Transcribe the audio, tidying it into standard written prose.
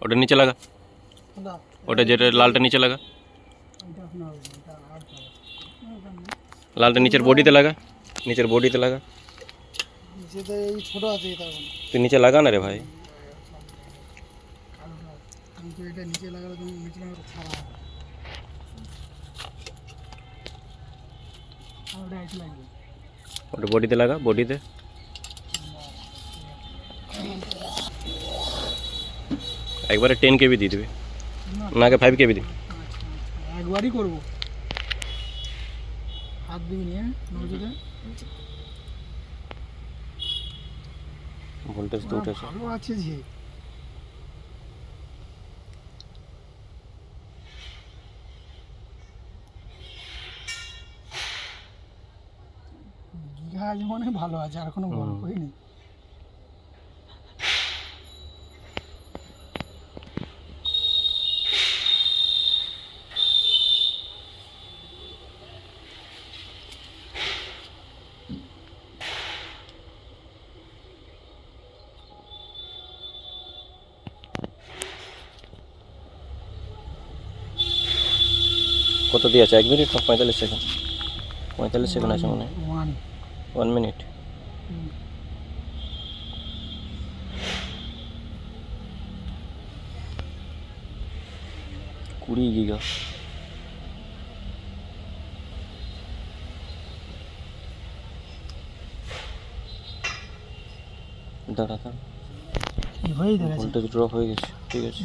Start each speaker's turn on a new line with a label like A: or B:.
A: ওটা নিচে লাগা, ওটা যেটা লালটা নিচে লাগা, লালটা নিচের বডিতে লাগা, নিচের বডিতে লাগা।
B: ছোট আছে
A: তুই নিচে লাগা না রে ভাই।
B: এটা নিচে লাগালে তুমি নিচে লাগালে ছাড়া হবে।
A: ওটা বডিতে লাগা, বডিতে। একবারে 10 KB দিয়ে দিবি না, আগে 5 KB দিবি।
B: একবারই করবো, হাত দিবি নিয়ে নজরে।
A: ভোল্টেজ তো উঠেছে।
B: ভালো আছে যে গিঘা মানে ভালো আছে, আর কোনো বড় করিনি।
A: কত দিয়ে আছে? 1 মিনিট না 45 সেকেন্ড? 45 সেকেন্ড আছে মনে হয়। 1 মিনিট। কুড়ি গিগা। দাঁড়া দাঁড়া,
B: হয়ে গেছে,
A: ভোল্টেজ ড্রপ হয়ে গেছে। ঠিক আছে।